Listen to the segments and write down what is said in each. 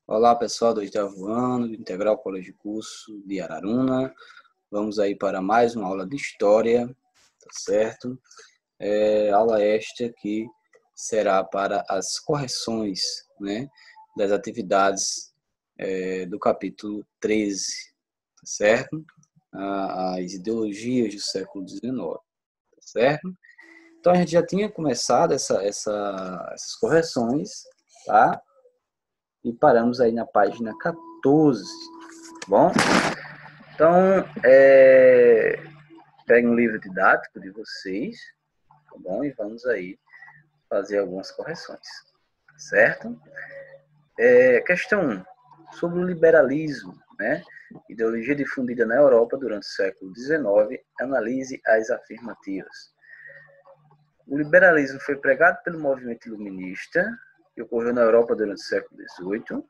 Olá, pessoal do oitavo ano do Integral Colégio de Curso de Araruna. Vamos aí para mais uma aula de História, tá certo? Aula esta que será para as correções, né, das atividades do capítulo 13, tá certo? As ideologias do século XIX, tá certo? Então, a gente já tinha começado essas correções, tá? E paramos aí na página 14, tá bom? Então, pegue um livro didático de vocês, tá bom? E vamos aí fazer algumas correções, certo? Questão 1. Sobre o liberalismo, né? Ideologia difundida na Europa durante o século XIX, analise as afirmativas. O liberalismo foi pregado pelo movimento iluminista, que ocorreu na Europa durante o século XVIII,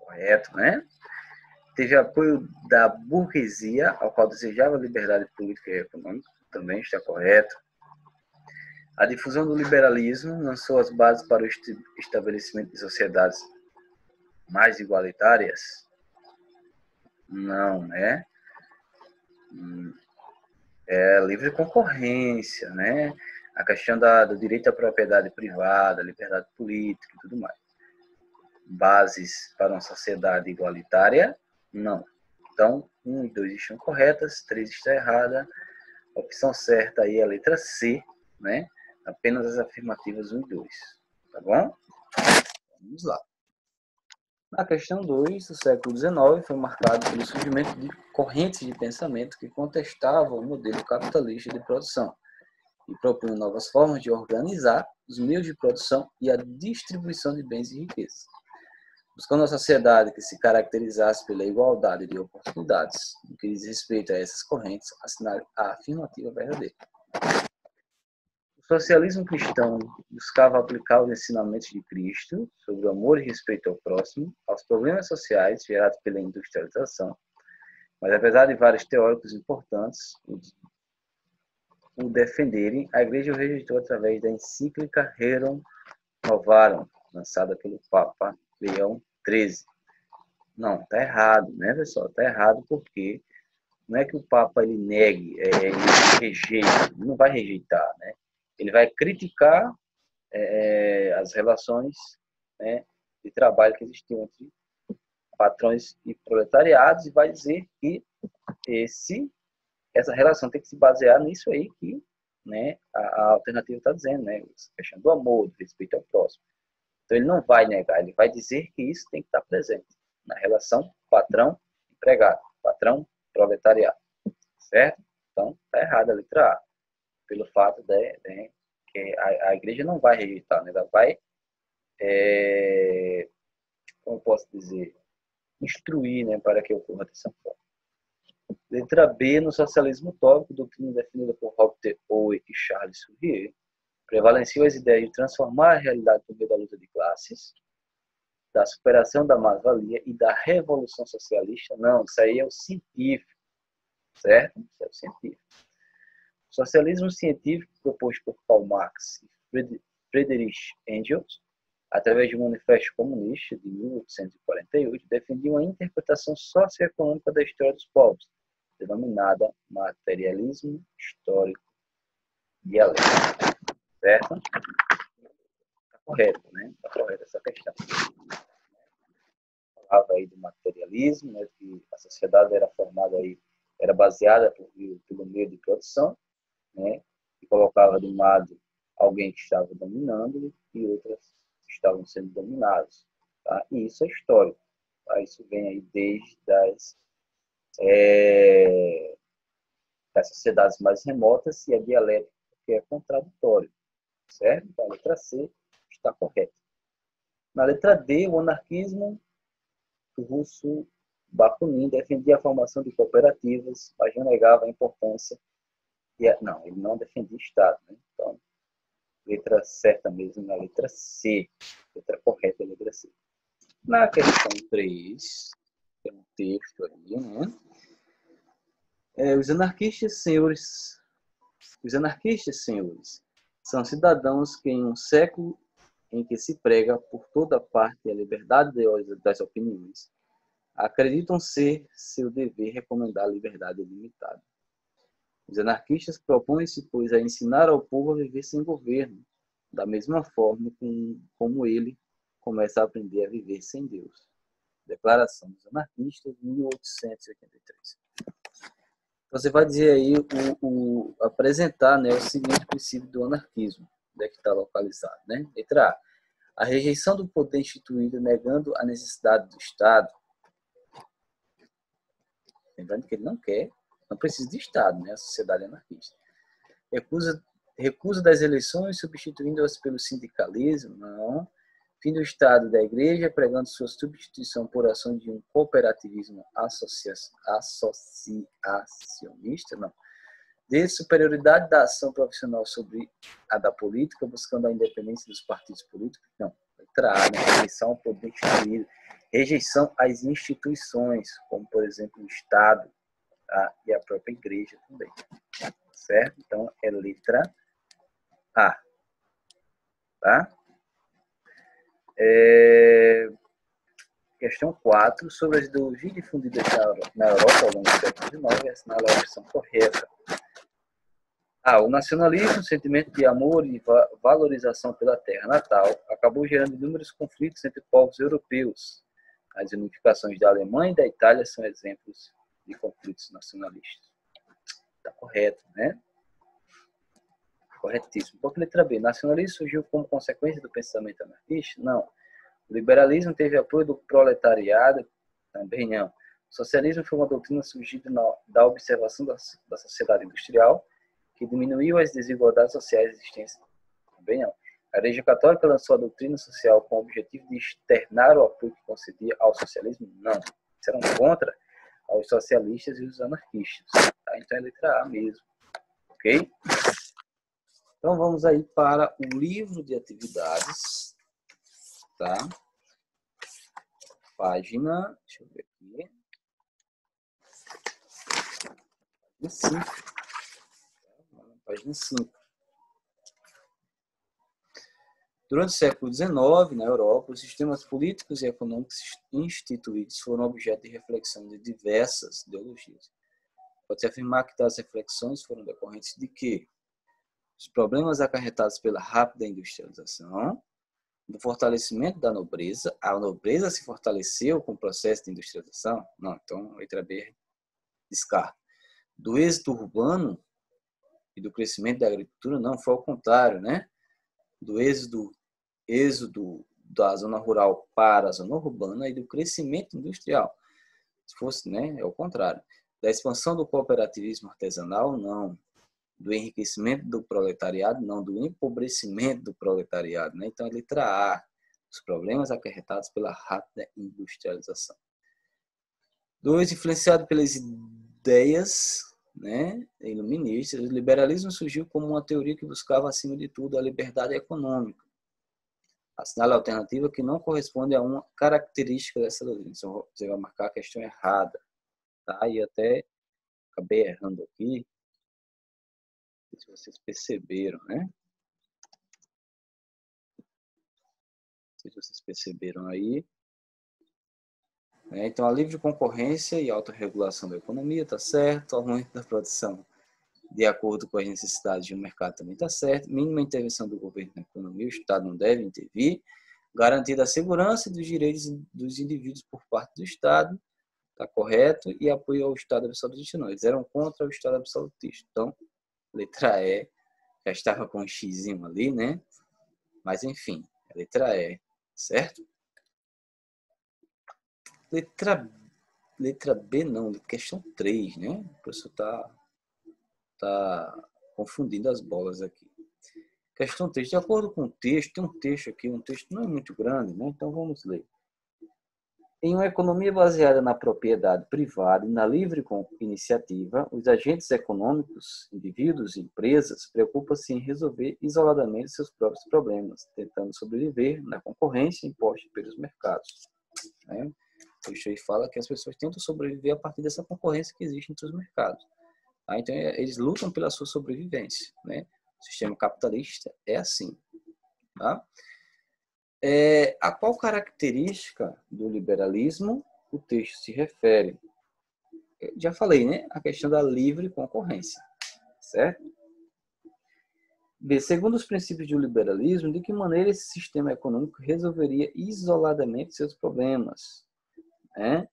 correto, né? Teve apoio da burguesia, ao qual desejava liberdade política e econômica, também está correto. A difusão do liberalismo lançou as bases para o estabelecimento de sociedades mais igualitárias? Não, né? É livre concorrência, né? A questão do direito à propriedade privada, liberdade política e tudo mais. Bases para uma sociedade igualitária? Não. Então, 1 e 2 estão corretas, 3 está errada. A opção certa aí é a letra C, né? Apenas as afirmativas 1 e 2. Tá bom? Vamos lá. Na questão 2, o século XIX foi marcado pelo surgimento de correntes de pensamento que contestavam o modelo capitalista de produção e propunham novas formas de organizar os meios de produção e a distribuição de bens e riquezas, buscando uma sociedade que se caracterizasse pela igualdade de oportunidades. No que diz respeito a essas correntes, assinale a afirmativa verdadeira. O socialismo cristão buscava aplicar os ensinamentos de Cristo sobre o amor e respeito ao próximo aos problemas sociais gerados pela industrialização. Mas, apesar de vários teóricos importantes o defenderem, a Igreja o rejeitou através da encíclica Rerum Novarum, lançada pelo Papa Leão XIII. Não, está errado, né, pessoal? Está errado porque não é que o Papa ele negue, ele rejeita, ele não vai rejeitar, né? Ele vai criticar as relações, né, de trabalho que existiam entre patrões e proletariados e vai dizer que essa relação tem que se basear nisso aí que, né, a alternativa está dizendo, né, a questão do amor, do respeito ao próximo. Então ele não vai negar, ele vai dizer que isso tem que estar presente na relação patrão-empregado, patrão-proletariado, certo? Então está errada a letra A, pelo fato de que a igreja não vai rejeitar, né? Ela vai, como posso dizer, instruir, né, para que ocorra dessa forma. Letra B, no socialismo utópico, doutrina definida por Robert Owen e Charles Fourier, prevaleciam as ideias de transformar a realidade por meio da luta de classes, da superação da mais-valia e da revolução socialista. Não, isso aí é o científico, certo? Isso é o científico. O socialismo científico, proposto por Karl Marx e Friedrich Engels, através de um manifesto comunista de 1848, defendia uma interpretação socioeconômica da história dos povos, denominada materialismo histórico dialético. Certo? Está correto, né? Está correta essa questão. Falava aí do materialismo, né, que a sociedade era formada aí, era baseada pelo meio de produção, né, e colocava de um lado alguém que estava dominando e outras que estavam sendo dominadas. Tá? E isso é histórico. Tá? Isso vem aí desde das sociedades mais remotas e a dialética, que é contraditório. Certo? Então, a letra C está correta. Na letra D, o anarquismo, o russo Bakunin defendia a formação de cooperativas, mas não negava a importância. Não, ele não defendia Estado. Né? Então, letra certa mesmo na letra C. Letra correta é a letra C. Na questão 3, tem um texto ali, né? Os anarquistas, senhores, são cidadãos que em um século em que se prega por toda parte a liberdade das opiniões, acreditam ser seu dever recomendar a liberdade ilimitada. Os anarquistas propõem-se, pois, a ensinar ao povo a viver sem governo, da mesma forma como ele começa a aprender a viver sem Deus. Declaração dos Anarquistas, 1883. Você vai dizer aí, apresentar, né, o seguinte princípio do anarquismo, onde é que está localizado. Né? Letra A. A rejeição do poder instituído negando a necessidade do Estado. Lembrando que ele não precisa de Estado, né, a sociedade anarquista. Recusa das eleições, substituindo-as pelo sindicalismo. Não. Fim do Estado e da Igreja, pregando sua substituição por ação de um cooperativismo associacionista. Não. De superioridade da ação profissional sobre a da política, buscando a independência dos partidos políticos. Não. Letra A, né? Rejeição ao poder instituído. Rejeição às instituições, como, por exemplo, o Estado, tá? E a própria Igreja também. Certo? Então, é letra A. Tá? Questão 4. Sobre as ideologias difundidas na Europa ao longo do século XIX, assinala a opção correta. A. O nacionalismo, sentimento de amor e valorização pela terra natal, acabou gerando inúmeros conflitos entre povos europeus. As unificações da Alemanha e da Itália são exemplos de conflitos nacionalistas. Está correto, né? Corretíssimo. Porque letra B. Nacionalismo surgiu como consequência do pensamento anarquista? Não. O liberalismo teve apoio do proletariado? Também não. O socialismo foi uma doutrina surgida da observação da sociedade industrial, que diminuiu as desigualdades sociais existentes? Também não. A Igreja Católica lançou a doutrina social com o objetivo de externar o apoio que concedia ao socialismo? Não. Eles eram contra aos socialistas e os anarquistas. Tá? Então é letra A mesmo. Ok? Então vamos aí para o livro de atividades. Tá? Página, deixa eu ver aqui. Página 5. Página 5. Durante o século XIX, na Europa, os sistemas políticos e econômicos instituídos foram objeto de reflexão de diversas ideologias. Pode-se afirmar que tais reflexões foram decorrentes de quê? Os problemas acarretados pela rápida industrialização, do fortalecimento da nobreza. A nobreza se fortaleceu com o processo de industrialização? Não, então, letra B, descarta. Do êxito urbano e do crescimento da agricultura? Não, foi ao contrário, né? Do êxodo da zona rural para a zona urbana e do crescimento industrial. Se fosse, né, é o contrário. Da expansão do cooperativismo artesanal? Não. Do enriquecimento do proletariado? Não. Do empobrecimento do proletariado, né? Então, a letra A, os problemas acarretados pela rápida industrialização. 2, influenciado pelas ideias, né, iluministas, o liberalismo surgiu como uma teoria que buscava, acima de tudo, a liberdade econômica. Assinale a alternativa que não corresponde a uma característica dessa doutrina. Então, você vai marcar a questão errada. Tá? E até acabei errando aqui. Não sei se vocês perceberam, né? Não sei se vocês perceberam aí. Então, a livre concorrência e autorregulação da economia está certo. O aumento da produção de acordo com as necessidades de um mercado também está certo. Mínima intervenção do governo na economia, o Estado não deve intervir. Garantida a segurança dos direitos dos indivíduos por parte do Estado, está correto. E apoio ao Estado absolutista, não. Eles eram contra o Estado absolutista. Então, letra E, já estava com um xizinho ali, né? Mas, enfim, a letra E, certo? Letra B não, questão 3, né? O professor está confundindo as bolas aqui. Questão 3, de acordo com o texto, tem um texto aqui, um texto não é muito grande, né? Então vamos ler. Em uma economia baseada na propriedade privada e na livre iniciativa, os agentes econômicos, indivíduos e empresas, preocupam-se em resolver isoladamente seus próprios problemas, tentando sobreviver na concorrência imposta pelos mercados. Né? O texto aí fala que as pessoas tentam sobreviver a partir dessa concorrência que existe entre os mercados. Tá? Então, eles lutam pela sua sobrevivência. Né? O sistema capitalista é assim. Tá? A qual característica do liberalismo o texto se refere? Eu já falei, né? A questão da livre concorrência, certo? B. Segundo os princípios do liberalismo, de que maneira esse sistema econômico resolveria isoladamente seus problemas? Né?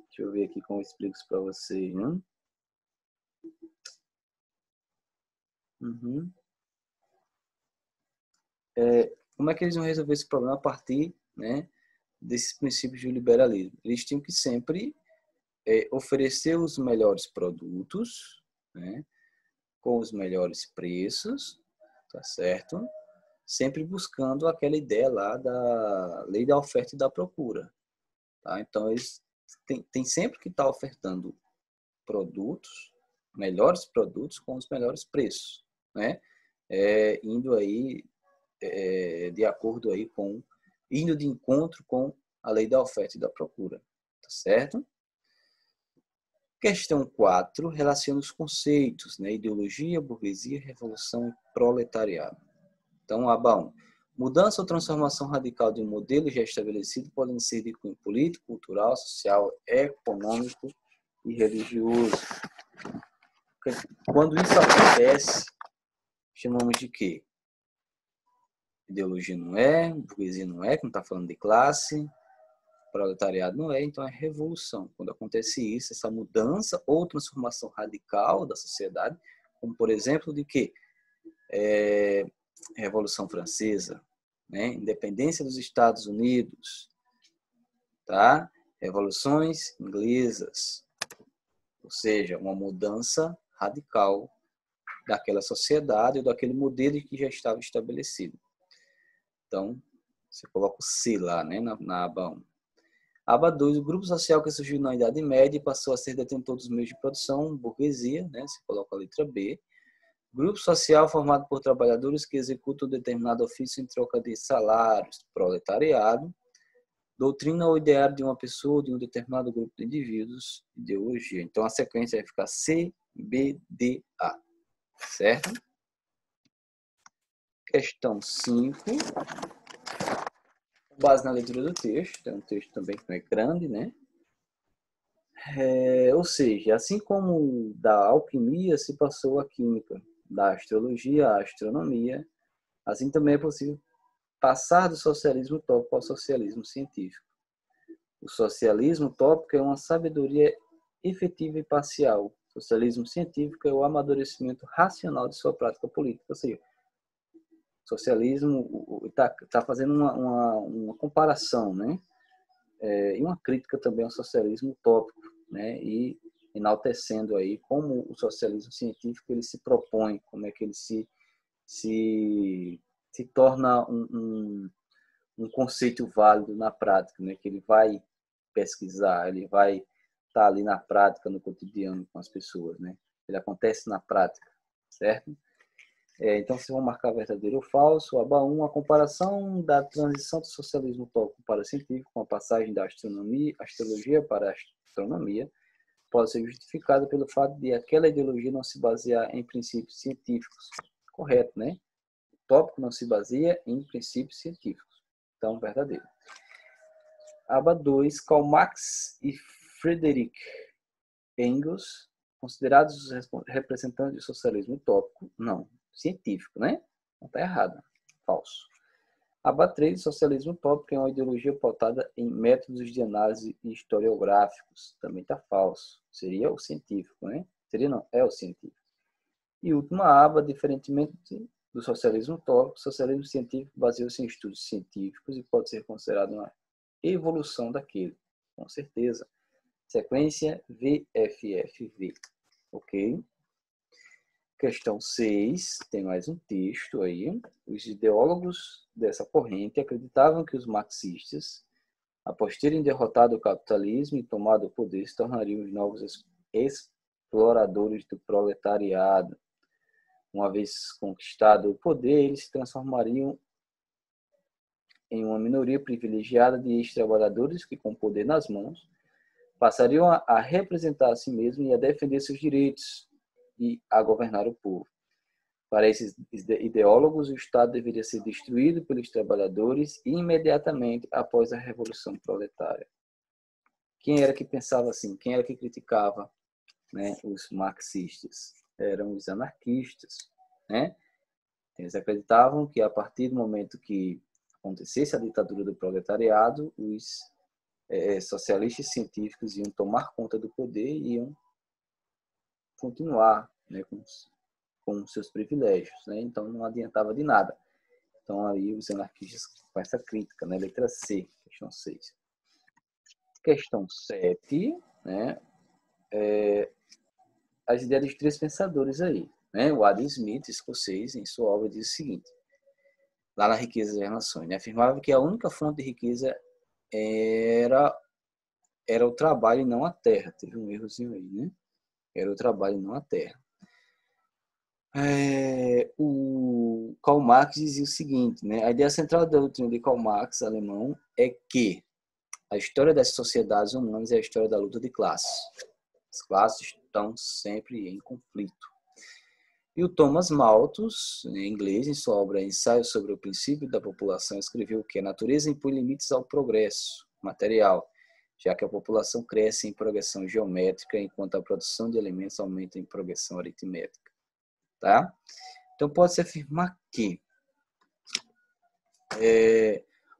Deixa eu ver aqui como eu explico isso para vocês. Né? Uhum. Como é que eles vão resolver esse problema a partir, né, desses princípios do liberalismo? Eles tinham que sempre oferecer os melhores produtos, né, com os melhores preços, tá certo? Sempre buscando aquela ideia lá da lei da oferta e da procura. Tá? Então, eles têm sempre que estar ofertando produtos, melhores produtos com os melhores preços, né? Indo aí de acordo aí com, indo de encontro com a lei da oferta e da procura, tá certo? Questão 4, relaciona os conceitos, né? Ideologia, burguesia, revolução e proletariado. Então, aba 1. Mudança ou transformação radical de um modelo já estabelecido podem ser de cunho político, cultural, social, econômico e religioso. Quando isso acontece, chamamos de quê? Ideologia não é, burguesia não é, que não está falando de classe, proletariado não é, então é revolução. Quando acontece isso, essa mudança ou transformação radical da sociedade, como por exemplo de que Revolução Francesa, né? Independência dos Estados Unidos, tá? Revoluções inglesas, ou seja, uma mudança radical daquela sociedade ou daquele modelo que já estava estabelecido. Então, você coloca o C lá, né, na aba 1. Aba 2, o grupo social que surgiu na Idade Média e passou a ser detentor dos meios de produção, burguesia, né, você coloca a letra B. Grupo social formado por trabalhadores que executam determinado ofício em troca de salários, proletariado. Doutrina ou ideário de uma pessoa ou de um determinado grupo de indivíduos, ideologia. Então, a sequência vai ficar C, B, D, A. Certo? Questão 5. Com base na leitura do texto, é um texto também que não é grande, né? Ou seja, assim como da alquimia se passou a química, da astrologia à astronomia, assim também é possível passar do socialismo utópico ao socialismo científico. O socialismo utópico é uma sabedoria efetiva e parcial. O socialismo científico é o amadurecimento racional de sua prática política. Ou seja, o socialismo está fazendo uma comparação, né? E uma crítica também ao socialismo utópico, né? E enaltecendo aí como o socialismo científico ele se propõe, como é que ele se torna um conceito válido na prática, né? Que ele vai pesquisar, ele vai estar ali na prática, no cotidiano com as pessoas, né? Ele acontece na prática, certo? Então, se vão marcar verdadeiro ou falso, aba 1, a comparação da transição do socialismo utópico para o científico, com a passagem da astrologia para a astronomia, pode ser justificada pelo fato de aquela ideologia não se basear em princípios científicos. Correto, né? O tópico não se baseia em princípios científicos. Então, verdadeiro. Aba 2, Karl Marx e Friedrich Engels, considerados os representantes do socialismo utópico? Não, científico, né? Não está errado, falso. Aba 3, socialismo utópico é uma ideologia pautada em métodos de análise historiográficos. Também está falso. Seria o científico, né? Seria não, é o científico. E última aba, diferentemente do socialismo utópico, o socialismo científico baseia-se em estudos científicos e pode ser considerado uma evolução daquele, com certeza. Sequência VFFV, ok? Questão 6, tem mais um texto aí. Os ideólogos dessa corrente acreditavam que os marxistas, após terem derrotado o capitalismo e tomado o poder, se tornariam os novos exploradores do proletariado. Uma vez conquistado o poder, eles se transformariam em uma minoria privilegiada de ex-trabalhadores que, com poder nas mãos, passariam a representar a si mesmos e a defender seus direitos e a governar o povo. Para esses ideólogos, o Estado deveria ser destruído pelos trabalhadores imediatamente após a Revolução Proletária. Quem era que pensava assim? Quem era que criticava, né, os marxistas? Eram os anarquistas, né? Eles acreditavam que a partir do momento que acontecesse a ditadura do proletariado, os socialistas científicos iam tomar conta do poder e iam continuar, né, com seus privilégios, né? Então não adiantava de nada. Então aí os anarquistas com essa crítica, né? Letra C, questão 6. Questão 7, né? As ideias dos três pensadores aí, né? O Adam Smith, escocês, em sua obra diz o seguinte, lá na Riqueza das Nações, né? Afirmava que a única fonte de riqueza era o trabalho e não a terra. Teve um errozinho aí, né? Era o trabalho e não a terra. O Karl Marx dizia o seguinte, né? A ideia central da doutrina de Karl Marx, alemão, é que a história das sociedades humanas é a história da luta de classes. As classes estão sempre em conflito. E o Thomas Malthus, em inglês, em sua obra Ensaio sobre o Princípio da População, escreveu que a natureza impõe limites ao progresso material, já que a população cresce em progressão geométrica, enquanto a produção de alimentos aumenta em progressão aritmétrica. Tá? Então, pode-se afirmar que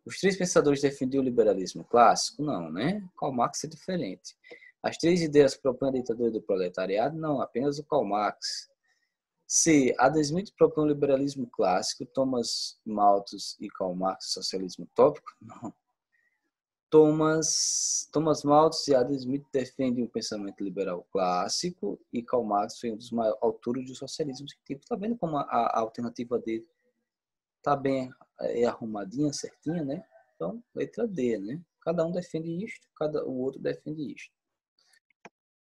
os três pensadores defendiam o liberalismo clássico? Não, né? Karl Marx é diferente. As três ideias propõem a ditadura do proletariado? Não, apenas o Karl Marx. C. Adam Smith propõe o liberalismo clássico, Thomas Malthus e Karl Marx o socialismo utópico? Não. Thomas Malthus e Adam Smith defendem o pensamento liberal clássico e Karl Marx foi um dos maiores autores do socialismo científico. Está vendo como a alternativa dele está bem arrumadinha, certinha, né? Então, letra D, né? Cada um defende isto, o outro defende isto.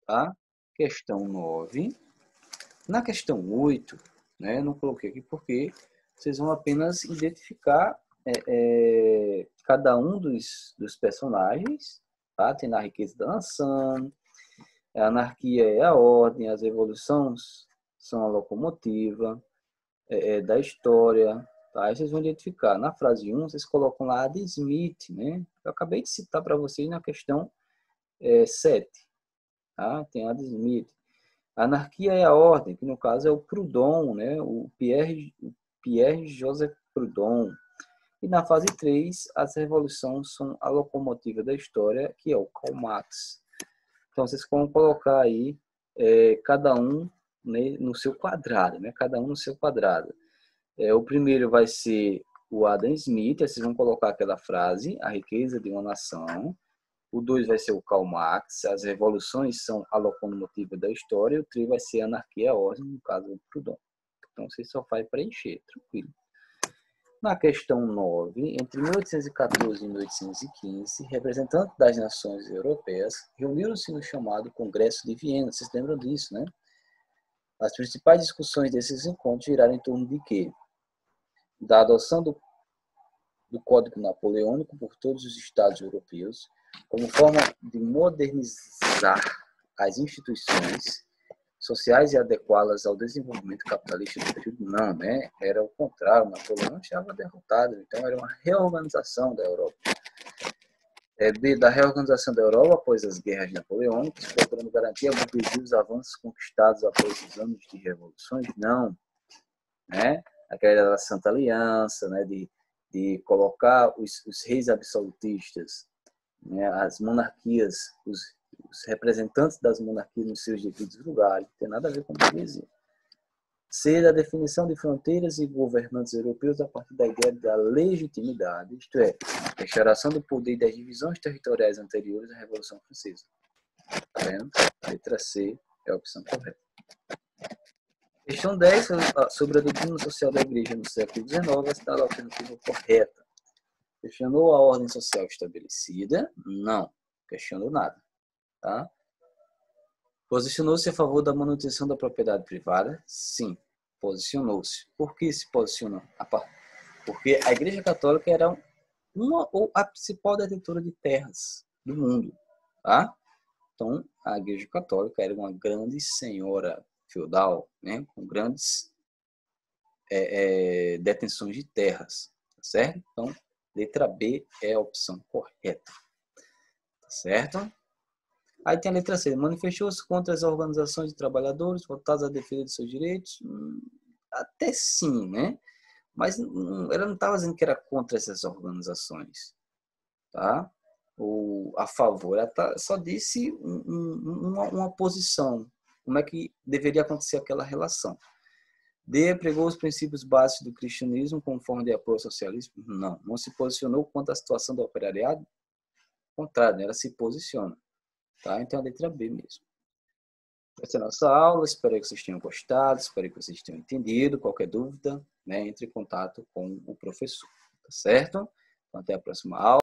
Tá? Questão 9. Na questão 8, né? Não coloquei aqui porque vocês vão apenas identificar cada um dos personagens, tá? Tem na Riqueza da Nação, a anarquia é a ordem, as revoluções são a locomotiva da história, tá? Aí vocês vão identificar. Na frase 1, vocês colocam lá Adam Smith, né? Eu acabei de citar para vocês na questão 7, tá? Tem Adam Smith. A anarquia é a ordem, que no caso é o Proudhon, né? O Pierre-Joseph Proudhon. E na fase 3, as revoluções são a locomotiva da história, que é o Karl Marx. Então, vocês vão colocar aí cada um, né, no seu quadrado, né? Cada um no seu quadrado. O primeiro vai ser o Adam Smith, aí vocês vão colocar aquela frase, a riqueza de uma nação. O 2 vai ser o Karl Marx, as revoluções são a locomotiva da história. E o 3 vai ser a anarquia, a ordem, no caso do Proudhon. Então, você só vai preencher, tranquilo. Na questão 9, entre 1814 e 1815, representantes das nações europeias reuniram-se no chamado Congresso de Viena. Vocês lembram disso, né? As principais discussões desses encontros giraram em torno de quê? Da adoção do Código Napoleônico por todos os Estados europeus, como forma de modernizar as instituições sociais e adequá-las ao desenvolvimento capitalista do período. Não, né? Era o contrário. Napoleão estava derrotado, então era uma reorganização da Europa. Da reorganização da Europa após as guerras napoleônicas, procurando garantir a burguesia os avanços conquistados após os anos de revoluções? Não, né? Aquela da Santa Aliança, né? De colocar os reis absolutistas, né? As monarquias, os representantes das monarquias nos seus devidos lugares. Não tem nada a ver com burguesia. C, da definição de fronteiras e governantes europeus a partir da ideia da legitimidade, isto é, restauração do poder e das divisões territoriais anteriores à Revolução Francesa. Tá vendo? A letra C é a opção correta. Questão 10, sobre a doutrina social da Igreja no século XIX, está a alternativa correta. Questionou a ordem social estabelecida? Não. Questionou nada. Tá? Posicionou-se a favor da manutenção da propriedade privada? Sim, posicionou-se. Por que se posicionou? Porque a Igreja Católica era uma ou a principal detentora de terras do mundo. Tá? Então, a Igreja Católica era uma grande senhora feudal, né? Com grandes detenções de terras, tá certo? Então, letra B é a opção correta, tá certo? Aí tem a letra C, manifestou-se contra as organizações de trabalhadores voltadas à defesa de seus direitos? Até sim, né? Mas ela não estava dizendo que era contra essas organizações, tá? Ou a favor, ela só disse uma posição, como é que deveria acontecer aquela relação. D, pregou os princípios básicos do cristianismo como forma de apoio ao socialismo? Não se posicionou quanto à situação do operariado? Ao contrário, né? Ela se posiciona. Tá? Então, a letra B mesmo. Essa é a nossa aula. Espero que vocês tenham gostado. Espero que vocês tenham entendido. Qualquer dúvida, né, entre em contato com o professor. Tá certo? Então, até a próxima aula.